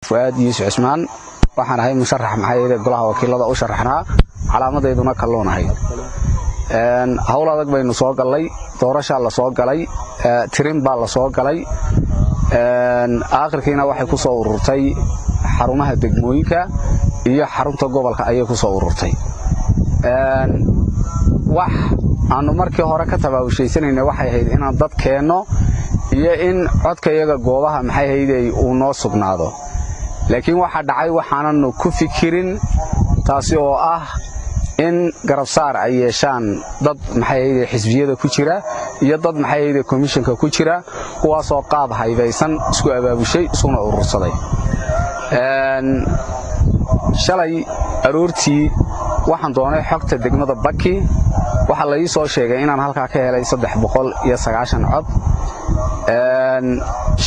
فؤاد يوسف عثمان waxaan ahay musharax maxay golaha wakiilada u sharaxnaa calaamadeeduna kalloon ahay hawl adag baynu soo galay doorasho la soo galay tirin baa la soo galay aakhirkiina waxay ku soo ururtay xarumaha degmooyinka iyo xarunta gobolka ayay ku soo ururtay wax aanu markii hore ka tabaabushaysanaynay waxay ahayd inaan dad keeno iyo in codkayaga goobaha maxay ahayd uu noo sugnaado laakiin waxa dhacay waxaanan ku fikirin taasi oo ah in garabsaar ay yeeshaan dad maxay ahayd xisbiyada ku jira iyo dad maxay ahayd komishanka ku jira kuwaas oo qaab haybeysan isku abaabushay isuna urursaday shalay aroortii waxaan doonay xogta degmada Baki waxa la ii soo sheegay inaan halka ka helay 390 cod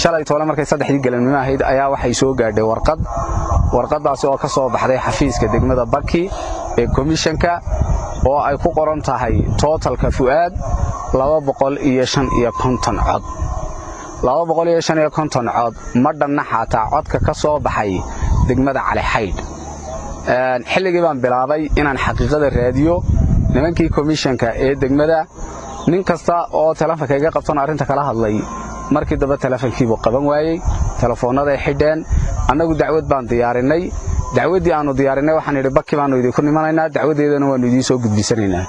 shalay toole markay 3 galabnimo ahayd ayaa waxay soo gaadhay warqadaas oo ka soo baxday xafiiska degmada Baki ee komishanka oo ay ku qoran tahay totalka Fuaad 250 cod 250 cod ma dhanna xataa codka ka soo baxay degmada Cali Xayd xilligii baan bilaabay inaan xaqiiqada raadiyo nimankii komishanka ee degmada nin kasta oo telefoonka iga qabtan arinta kala hadlay markii daba telefoonkiibu qaban waayay telefoonada ay xidheen annagu dacwad baan diyaarinay dacwadii aanu diyaarinay waxaan idhi Baki baanu idinku nimanaynaa dacwadeedana waanu idin soo gudbisanaynaa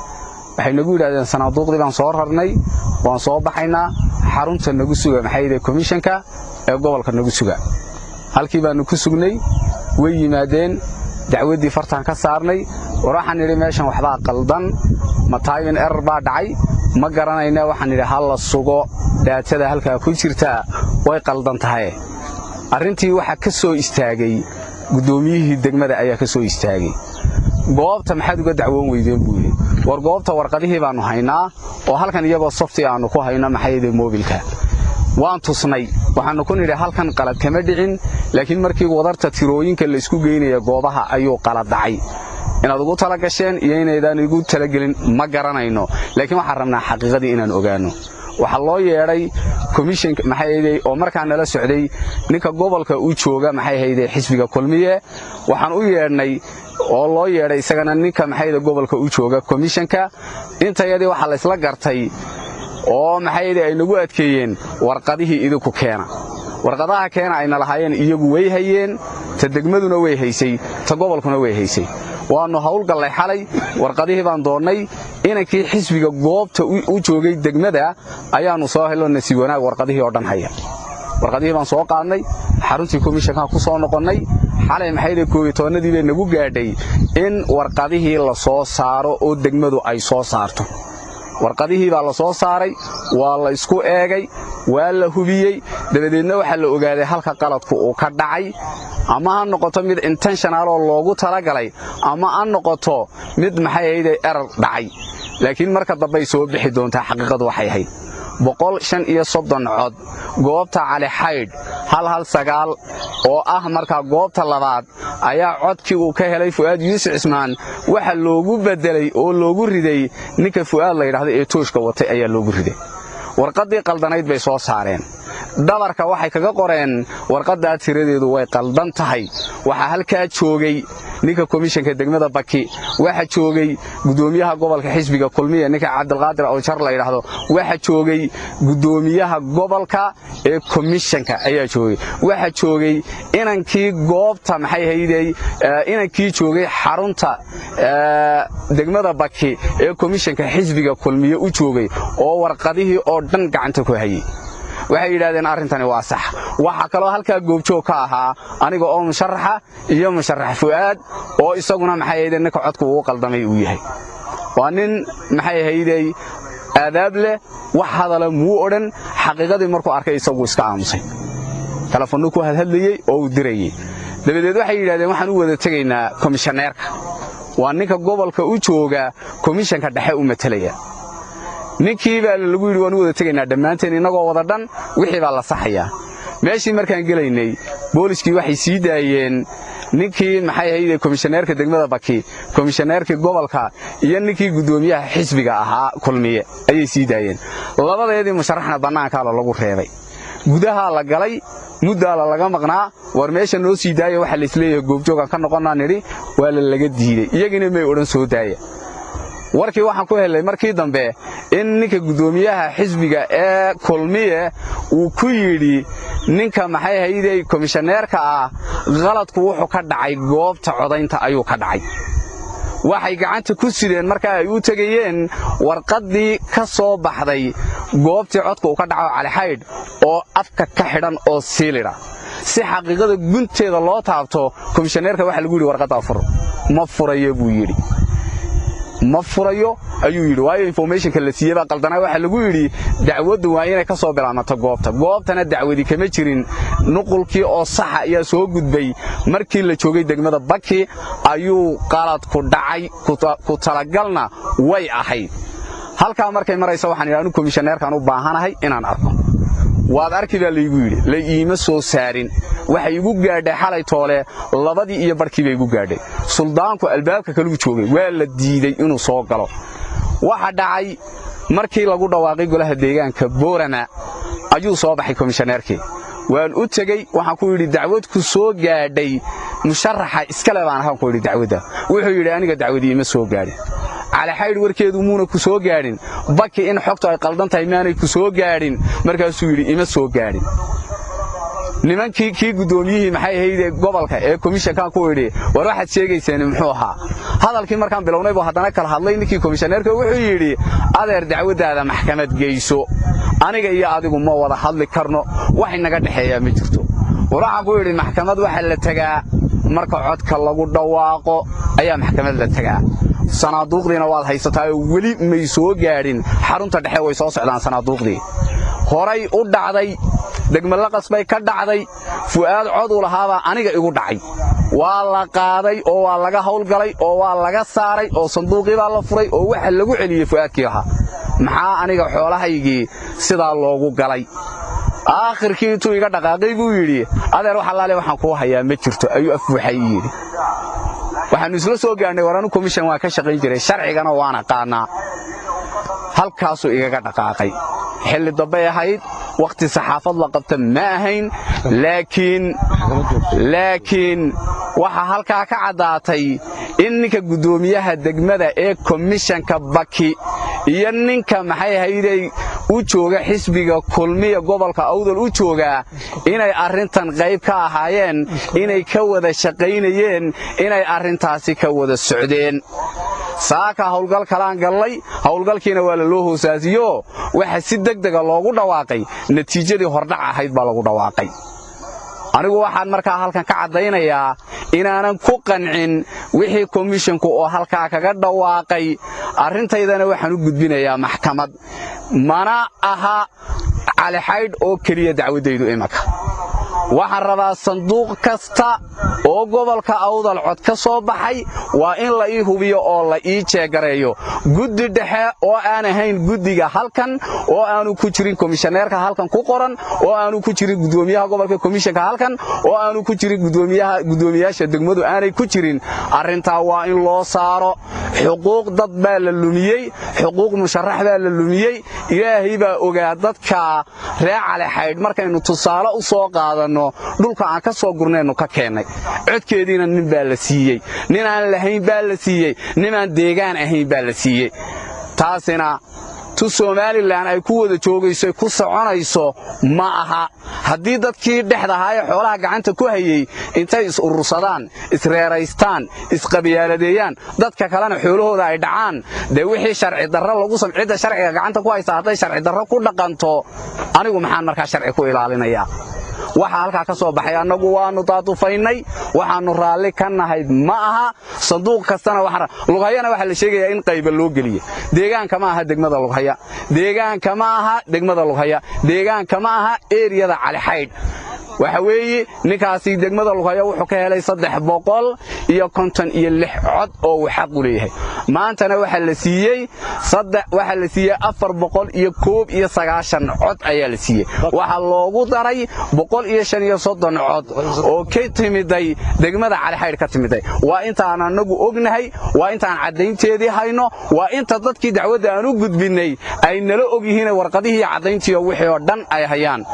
waxay nagu yiraahdeen sanaaduuqdii baan soo rarnay waan soo baxaynaa xarunta nagu suga maxay ahayd komishanka ee gobolka nagu suga halkii baanu ku sugnay way yimaadeen dacwadii fartaan ka saarnay waxaan idhi meeshan waxba qaldan ma timing error baa dhacay ma garanayna waxaan idhi hal la sugo daatada halka ku jirta way qaldan tahay arintii waxa ka soo istaagay gudoomiyihii degmada ayaa ka soo istaagay goobta maxaad uga dacwoon weydeen buu war goobta warqadihii baanu haynaa oo halkan iyagoo software aanu ku hayno maxay ahayd mobilka waan tusnay waxaanu ku nidhi halkan qalad kama dhicin laakiin markii wadarta tirooyinka la isku geynaya goobaha ayuu qalad dhacay inaad ugu tala gasheen iyo inaydaan ugu tala gelin ma garanayno laakiin waxaan rabnaa xaqiiqadii inaan ogaano waxa loo yeeray komishanka maxay ahayd oo markaa nala socday ninka gobolka uu jooga maxay ahayd xisbiga kulmiye waxaan u yeernay oo loo yeeray isagana ninka maxay ahayd gobolka uu jooga komishanka intayadii waxa la isla gartay oo maxay ahayd ay nagu adkeeyeen warqadihii idinku keena warqadaha keena ayna lahaayeen iyagu way hayeen ta degmaduna way haysay ta gobolkuna way haysay waanu hawl galay xalay warqadihii baan doonay inankii xisbiga goobta u joogay degmada ayaanu soo helno nasiib wanaag warqadihii oo dhan haya warqadihii baan soo qaadnay xaruntii komishanka ku soo noqonnay xalay maxay ahayd 12 bay nagu gaadhay in warqadihii la soo saaro oo degmadu ay soo saarto warqadihii baa la soo saaray waa la isku eegay waa la hubiyay dabadeedna waxa la ogaaday halka qaladku uu ka dhacay ama ha noqoto mid intentional oo loogu talagalay ama aan noqoto mid maxay ahayd error dhacay laakiin marka dambe soo bixi doonta xaqiiqadu waxay ahayd 135 cod goobta Cali Xayd 119 oo ah marka goobta labaad ayaa codkii uu ka helay Fuaad Yuusuf Ismaan waxa loogu bedelay oo loogu riday ninka Fuaad la yiraahdo ee tooshka watay ayaa loogu riday warqadii qaldanayd bay soo saareen dabarka waxay kaga qoreen warqada tiradeedu way qaldan tahay waxa halka joogay ninka komishanka degmada Baki waxa joogay gudoomiyaha gobolka xisbiga kulmiye ninka Cabdulqaadir oo jar la yiraahdo waxa joogay gudoomiyaha gobolka ee komishanka ayaa joogay waxa joogay inankii goobta maxay ahayd inankii joogay xarunta degmada Baki ee komishanka xisbiga kulmiye u joogay oo warqadihii oo dhan gacanta ku hayay waxay yiraahdeen arintani waa sax waxa kale oo halka goobjoog ka ahaa aniga oo musharaxa iyo musharax Fuaad oo isaguna maxay ahayd ninka codku uu qaldamay uu yahay waa nin maxay ahayd aadaab leh wax hadala muu oran xaqiiqadii markuu arkay isagu iska aamusay telefoonku ku hadlayay oo uu dirayay dabadeed waxay yiraahdeen waxaan u wada tagaynaa komishaneerka waa ninka gobolka u jooga komishanka dhexe u matalaya ninkii baa lagu yiri waan wada tagaynaa dhamaanteen inagoo wada dhan wixii baa la saxayaa meeshii markaan galaynay booliskii waxay sii daayeen ninkii maxay ahayd komishaneerka degmada Baki komishaneerka gobolka iyo ninkii gudoomiyaha xisbiga ahaa kulmiye ayay sii daayeen labadeedii musharaxna banaanka lagu reebay gudaha la galay mudda laga maqnaa war meesha noo sii daaya waxa la isleeyahay goobjoogan ka noqonaa niri waa la laga diiday iyagina may oran soo daaya warkii waxaan ku helay markii dambe in ninka gudoomiyaha xisbiga ee kulmiye uu ku yiri ninka maxay hayday komishaneerka ah qaladku wuxuu ka dhacay goobta codaynta ayuu ka dhacay waxay gacanta ku sideen marka ay u tagayeen warqadii ka soo baxday goobtii codka uu ka dhaco Cali Xaydh oo afka ka xidhan oo siilira si xaqiiqada gunteeda loo taabto komishaneerka waxa lagu yiri warqada furo ma furayo buu yiri ma furayo ayuu yiri waayo informationka la siiyay qaldana waxa lagu yiri dacwadu waa inay ka soo bilaamato goobtana dacwadi kama jirin nuqulkii oo sax ah ayaa soo gudbay markii la joogay degmada Baki ayuu qalad ku dhacay ku talagalna way ahayd halka markay marayso waxaan ilaalinay komishaneerkan u baahanahay inaan arko waad arki baa laygu yiri la iima soo saarin waxa igu gaadhay xalay toole labadii iyo barkii bay igu gaadhay suldaanku albaabka kale uu joogay waa la diiday inuu soo galo waxa dhacay markii lagu dhawaaqay golaha deegaanka Boorama ayuu soo baxay komishaneerkii waan u tagay waxaan ku yiri dacwad ku soo gaadhay musharaxa iska leebaan ahaan ku yiri dacwada wuxuu yiri aniga dacwadii ma soo gaadhin Cali Xaydh warkeedu muuna ku soo gaadhin Baki in xogtu ay qaldan tahay maanay ku soo gaadhin markaasuu yiri ima soo gaadhin nimankii gudoomiyihii maxay ahayd gobolka ee komishanka ku yiri war waxaad sheegayseen muxuu ahaa hadalkii markaan bilownay buu hadana kala hadlay ninkii komishaneerka wuxuu yiri adeer dacwadaada maxkamad geyso aniga iyo adigu ma wada hadli karno wax inaga dhaxeeya ma jirto waxa ku yiri maxkamad waxa la tagaa marka codka lagu dhawaaqo ayaa maxkamad la tagaa sanaaduuqdiina waad haysataa wali may soo gaadhin xarunta dhexe way soo socdaan sanaaduuqdii horay u dhacday degmada qasbay ka dhacday fuaad cod u lahaaba aniga igu dhacay waa la qaaday oo waa laga hawlgalay oo waa laga saaray oo sanduuqii baa la furay oo waxa lagu celiyay fuaadkii ahaa maxaa aniga xoolahaygii sidaa loogu galay aakhirkii intuu iga dhaqaaqay buu yiri adeer waxa laale waxaan ku hayaa ma jirto ayuu afwaxay yiri waxaan isla soo gaarnay waranu komishan waa ka shaqayn jiray sharcigana waana qaanaa halkaasuu igaga dhaqaaqay xilli dambe ahayd waqti saxaafad la qabta ma ahayn laakiin waxa halka ka cadaatay in ninka gudoomiyaha degmada ee komishanka Baki iyo ninka maxay hayday u jooga xisbiga kulmiye gobolka Awdal u jooga inay arintan qayb ka ahaayeen inay ka wada shaqaynayeen inay arintaasi ka wada socdeen saaka hawlgal kalaan galay hawlgalkiina waa la loo hoosaasiyo waxa si degdeg ah loogu dhawaaqay natiijadii hordhac ahayd baa lagu dhawaaqay anigu waxaan markaa halkan ka cadaynayaa inaanan ku qancin wixii komishanku oo halka kaga dhawaaqay arintaydana waxaan u gudbinayaa maxkamad mana aha Cali Xaydh oo kaliya dacwadaydu imaka waxaan rabaa sanduuq kasta oo gobolka Awdal cod ka soo baxay waa in la ii hubiyo oo la ii jeegareeyo guddi dhexe oo aan ahayn guddiga halkan oo aanu ku jirin komishaneerka halkan ku qoran oo aanu ku jirin gudoomiyaha gobolka komishanka halkan oo aanu ku jirin gudoomiyaasha degmadu aanay ku jirin arinta waa in loo saaro xuquuq dad baa la lumiyay xuquuq musharax baa la lumiyay ilaahay baa ogaa dadka reer Cali Xaydh markaynu tusaale u soo qaadano dhulka aan ka soo gurnayno ka keenay codkeediina nin baa la siiyay nin aan lahayn baa la siiyay nin aan deegaan ahayn baa la siiyay taasina tu Soomaaliland ay ku wada joogayso ku soconayso ma aha haddii dadkii dhexdahay xoolaha gacanta ku hayay intay is urursadaan isreereystaan isqabiyaaladeeyaan dadka kalena xoolahooda ay dhacaan de wixii sharci darro lagu samcida sharciga gacanta ku haysta haday sharci darro ku dhaqanto anigu maxaan markaa sharci ku ilaalinayaa waxa halka ka soo baxay anagu waanu taatufaynay waxaanu raalli ka nahay ma aha sanduuq kastana Lughayana waxa la sheegayaa in qayb loo geliyo deegaanka ma aha degmada Lughaya deegaanka ma aha degmada Lughaya deegaanka ma aha eriyada Cali Xaydh waxa weeye ninkaasi degmada Lughaya wuxuu ka helay 300 56 cod oo uu xaq u leeyahay maantana waxa la siiyay 419 cod ayaa la siiyay waxa loogu daray 135 cod oo ka timiday degmada Cali Xaydh ka timiday waa intaan anagu ognahay waa intaan cadaynteedii hayno waa inta dadkii dacwadda aan u gudbinay ay nala og yihiin warqadihii cadayntii wixii oo dhan ay hayaan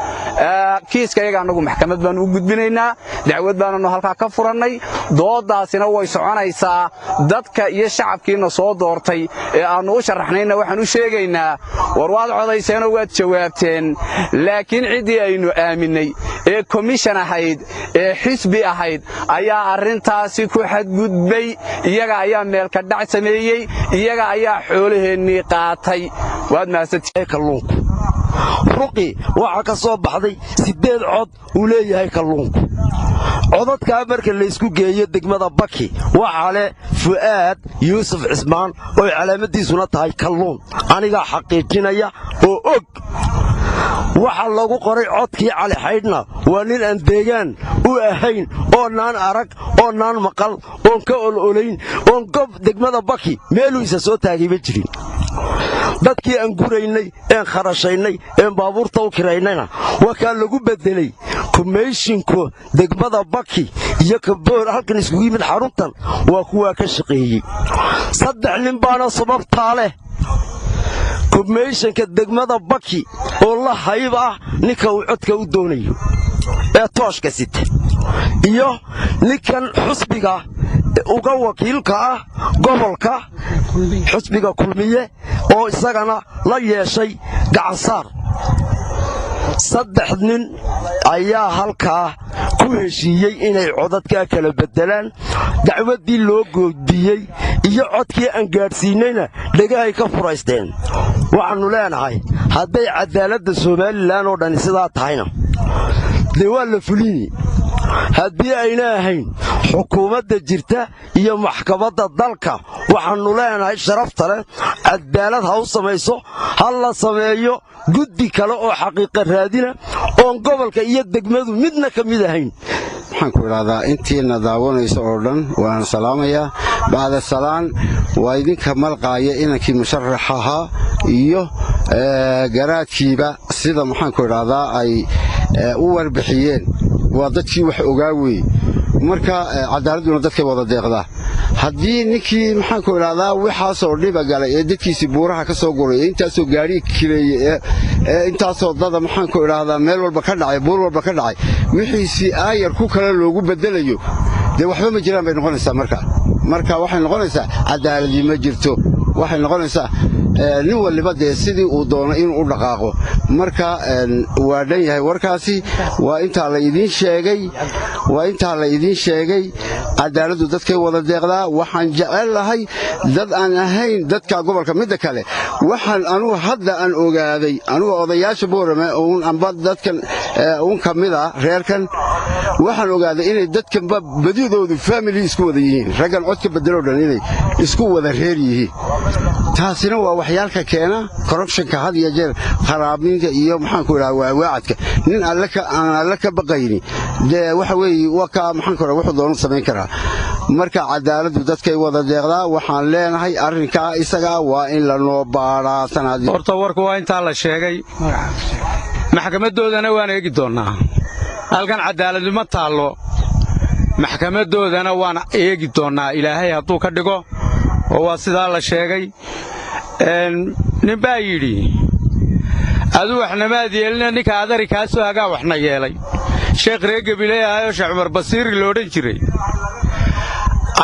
kiiska iyaga anagu maxkamad baan u gudbinaynaa dacwad baannu halka ka furannay doodaasina way soconaysaa dadka iyo shacabkiina soo doortay ee aanu u sharaxnayna waxaan u sheegaynaa war waad codayseen oo waad jawaabteen laakiin cidii aynu aaminay ee commission ahayd ee xisbi ahayd ayaa arintaasi ku xadgudbay iyaga ayaa meel ka dhac sameeyay iyaga ayaa xoolaheennii qaatay waad maasatay kalluunku ruqi waxa ka soo baxday 8 cod uu leeyahay kalluunku codadka marka la isku geeyo degmada Baki waxa leh Fuaad Yuusuf Cismaan oo calaamadiisuna tahay kalluun aniga xaqiijinaya oo og waxa lagu qoray codkii Cali Xaydhna waa nin aan deegaan u ahayn oo naan arag oo naan maqal oo ka ololayn oo gob degmada Baki meel uu isa soo taagay jirin dadkii aan guraynay ee kharashaynay ee baabuurta u kiraynayna waa ka lagu bedelay commissionku degmada Baki iyo kaboor halkan isku yimid xaruntan waa kuwa ka shaqeeyay 3 nin baana sababta leh commissionka degmada Baki oo la hayb ah ninka uu codka u doonayo ee tooshka sita iyo ninkan xusbiga uga wakiilka ah gobolka xusbiga kulmiye oo isagana la yeeshay gacansaar 3 nin ayaa halkaa ku heshiiyay inay codadka kala bedelaan dacwadii loo goodiyay iyo codkii aan gaarsiinayna dhagahay ka furaysteen waxaanu leenahay hadday cadaaladda Soomaaliland oo dhan sidaa tahayna waa la fuliyay haddii ayna ahayn xukuumadda jirta iyo maxkamadda dalka waxaanu leenahay sharafta leh cadaalad ha u samayso hal la sameeyo guddi kale oo xaqiiqo raadina oo gobolka iyo degmadu midna ka mid ahayn waxaan ku iraahdaa intiina daawanayso oo dhan waan salaamayaa baada salaan waa idinka malqaaya inankii musharaxaha iyo garaadkiiba sida waxaan ku iraahdaa ay u warbixiyeen waa dadkii wax ogaa weey marka cadaaladuna dadkay wada deeqdaa haddii ninkii maxaan ku iraahdaa waxaasoo dhiba galay ee dadkiisii buuraha ka soo guray intaasoo gaari kireeyay intaasoo dada maxaan ku iraahdaa meel walba ka dhacay buur walba ka dhacay wixiisii aayar ku kala loogu bedelayo dee waxba ma jiraan bay noqonaysaa marka waxay noqonaysaa cadaaladii ma jirto waxay noqonaysaa nin waliba dee sidii uu doono inuu u dhaqaaqo marka waa dhan yahay warkaasi waa intaa la idiin sheegay cadaaladdu dadkay wada deeqdaa waxaan jecel lahay dad aan ahayn dadka gobolka midda kale waxaan anugu hadda aan ogaaday anugu odayaasha boorame amba dadkan ka mid ah reerkan waxaan ogaaday inay dadkan badidoodu family isku wada yihiin raggan codka bedelo dhan inay isku wada reer yihiin taasina waa waxyaalka keena corruptionka had iyo jeer kharaabinta iyo maxaan ku iraahdaa waacadka nin alla ka baqayni dee waxa weeye waa ka maxaan ku iraahdaa wuxuu doono sameyn karaa marka cadaaladdu dadkay wada deeqdaa waxaan leenahay arrinka isaga waa in la noo baaraa sanadii horta warku waa inta la sheegay maxkamadoodana waan eegi doonaa halkan cadaalad ma taalo maxkamadoodana waan eegi doonaa ilaahay hadduu ka dhigo oo waa sidaa la sheegay nin baa yidhi aduu waxnamaad yeelina ninka adari kaa soo hagaa waxna yeelay sheekh reer gabileeyahayo sheekh Cumar Basiiri loo odhan jiray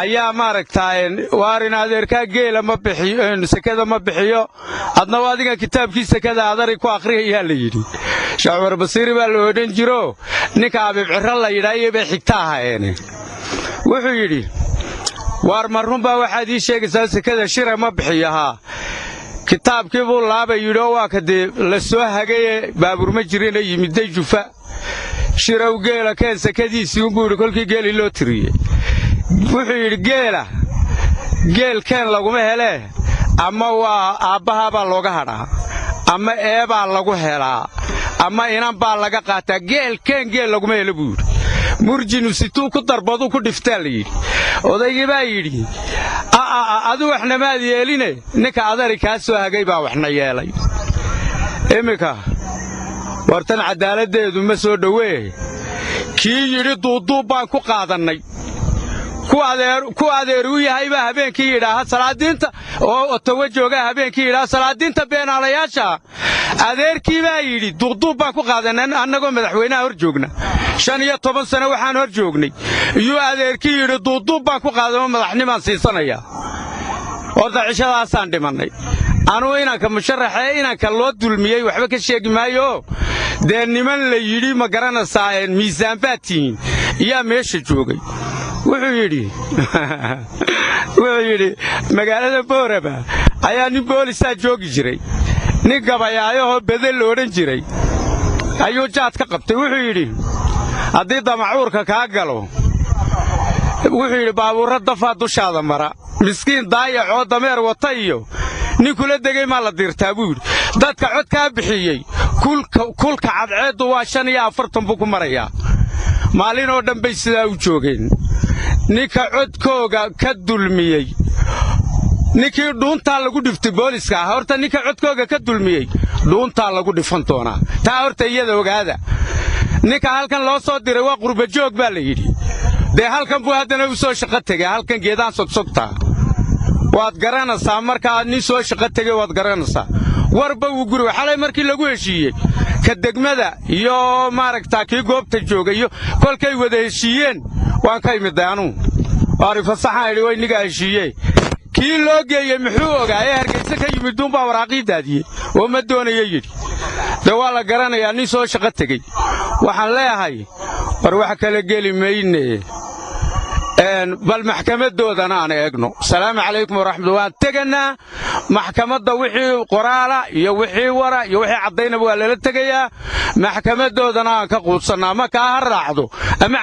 ayaa maaragtay waarin adeerka geela ma bixiyo sakada ma bixiyo adna adiga kitaabkii sakada adari ku akhriyaa la yiri sheekh Cumar Basiiri baa loo odhan jiro ninka Abiib Cirra la yiraahdo bay xigtaa ahaayeen wuxuu yidhi waar marun baa waxaad ii sheegaysaa sakada shira ma bixiyaha kitaabkii buu laabay yidhi waa kadib la soo hagay baabuur ma jirin yimiday jufa shiraw geela keen sakadiisii ugu yidhi kolkii geeli loo tiriyay wuxuu yidhi geelkeen laguma hele ama waa aabbaha baa looga hadhaa ama eebaa lagu helaa ama inan baa laga qaataa geelkeen geel laguma hele buu yidhi murjinu situu ku darbadu ku dhiftaa la yidhi odaygii baa yidhi adu waxna maad yeeline ninka adari kaa soo hagay baa waxna yeelay iminka wartan cadaaladdeedu ma soo dhowee kii yidhi duuduub baan ku qaadannay ku adeer u yahay baa habeenkii yidhaaha salaadiinta oo Ottawa jooga habeenkii yidhaaha salaadiinta beenaalayaasha adeerkii baa yidhi duuduub baan ku qaadanay annagoo madaxweynaha hor joogna 15 sano waxaan hor joognay iyo adeerkii yidhi duuduub baan ku qaadano madaxnimaan siisanaya orda cishadaasaan dhimanay anuu inanka musharaxee inanka loo dulmiyey waxba ka sheegi maayo dee niman la yidhi ma garanaysaa miisaan baatiin yaa meesha joogay wuxuu yidhi magaalada Booraba ayaa nin boolisaa joogi jiray nin gabayaayahoo bedel la odhan jiray ayuu jaad ka qabtay wuxuu yidhi haddii damacuurka kaa galo wuxuu yidhi baabuurra dafaa dushaada mara miskiin daayacoo dameer wata iyo nin kula degay maa la diirtaa buu yidhi dadka cod kaa bixiyey kulka cadceeddu waa 45 buu ku marayaa maalin oo dhan bay sidaa u joogeen ninka codkooga ka dulmiyey ninkii dhuuntaa lagu dhiftay booliska horta ninka codkooga ka dulmiyey dhuuntaa lagu dhifan doonaa taa horta iyada ogaada ninka halkan loo soo diray waa qurba joog baa la yidhi dee halkan buu haddana u soo shaqo tegay halkan geedaan sogsogtaa waad garanaysaa markaa nin soo shaqo tegay waad garanaysaa warba uu guriga xalay markii lagu heshiiyey ka degmada iyo maaragtaa kii goobta joogay iyo kolkay wada heshiiyeen waan ka imid anuu aarifa saxaan idhi way niga heshiiyey kii loo geeyey muxuu ogaayay hargeysa ka yimid duunbaa waraaqii daadiyey oo ma doonaya yidhi dee waa la garanayaa nin soo shaqo tegey waxaan leeyahay war wax kala geli mayne bal maxkamadoodana aan eegno salaamu calaykum waraxmatullahi waan teganaa maxkamadda wixii qoraala iyo wixii wara iyo wixii cadaynaba waa lala tegayaa maxkamadoodana aan ka quudsanaa ma ka ha raacdo ama